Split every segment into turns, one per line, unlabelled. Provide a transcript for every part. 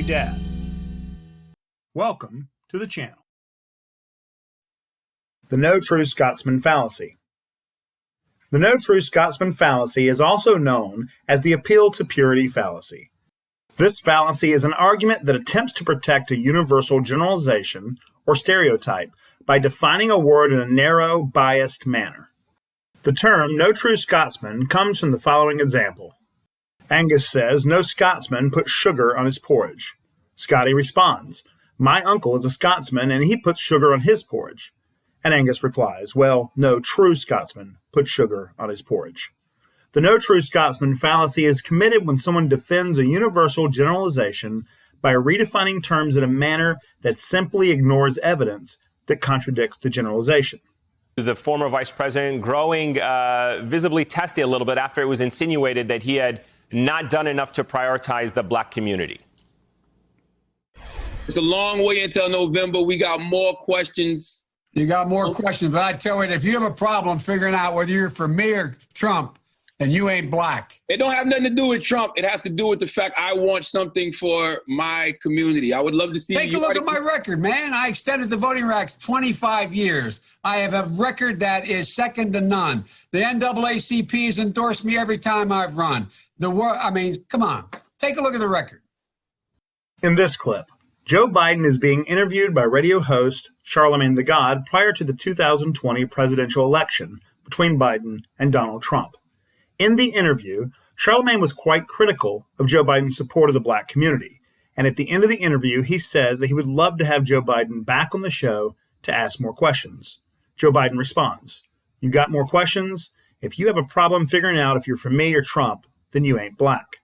Dad. Welcome to the channel. The No True Scotsman fallacy. The No True Scotsman fallacy is also known as the appeal to purity fallacy. This fallacy is an argument that attempts to protect a universal generalization or stereotype by defining a word in a narrow, biased manner. The term No True Scotsman comes from the following example. Angus says, "No Scotsman puts sugar on his porridge." Scotty responds, "My uncle is a Scotsman and he puts sugar on his porridge." And Angus replies, "Well, no true Scotsman puts sugar on his porridge." The No True Scotsman fallacy is committed when someone defends a universal generalization by redefining terms in a manner that simply ignores evidence that contradicts the generalization.
The former vice president growing visibly testy a little bit after it was insinuated that he had not done enough to prioritize the black community.
It's a long way until November. We got more questions.
You got more questions, but I tell you, if you have a problem figuring out whether you're for me or Trump, and you ain't black.
It don't have nothing to do with Trump. It has to do with the fact I want something for my community. I would love to see.
Take a look at my record, man. I extended the voting rights 25 years. I have a record that is second to none. The NAACP has endorsed me every time I've run. Come on. Take a look at the record.
In this clip, Joe Biden is being interviewed by radio host Charlemagne the God prior to the 2020 presidential election between Biden and Donald Trump. In the interview, Charlemagne was quite critical of Joe Biden's support of the black community. And at the end of the interview, he says that he would love to have Joe Biden back on the show to ask more questions. Joe Biden responds, "You got more questions? If you have a problem figuring out if you're for me or Trump, then you ain't black."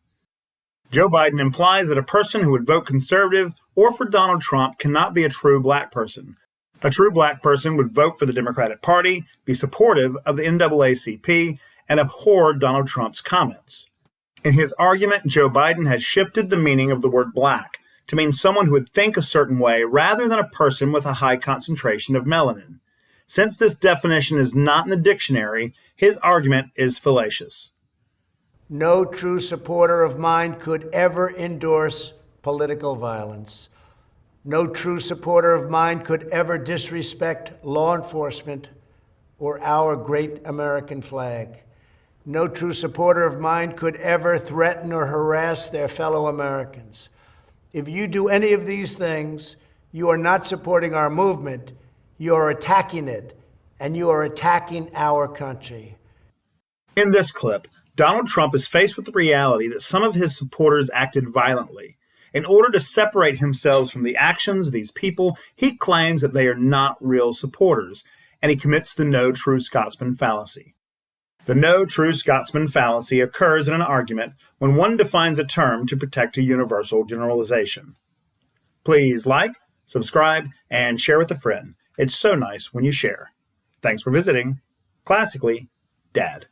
Joe Biden implies that a person who would vote conservative or for Donald Trump cannot be a true black person. A true black person would vote for the Democratic Party, be supportive of the NAACP, and abhor Donald Trump's comments. In his argument, Joe Biden has shifted the meaning of the word black to mean someone who would think a certain way rather than a person with a high concentration of melanin. Since this definition is not in the dictionary, his argument is fallacious.
No true supporter of mine could ever endorse political violence. No true supporter of mine could ever disrespect law enforcement or our great American flag. No true supporter of mine could ever threaten or harass their fellow Americans. If you do any of these things, you are not supporting our movement, you are attacking it, and you are attacking our country.
In this clip, Donald Trump is faced with the reality that some of his supporters acted violently. In order to separate himself from the actions of these people, he claims that they are not real supporters, and he commits the No True Scotsman fallacy. The No True Scotsman fallacy occurs in an argument when one defines a term to protect a universal generalization. Please like, subscribe, and share with a friend. It's so nice when you share. Thanks for visiting. Classically, Dad.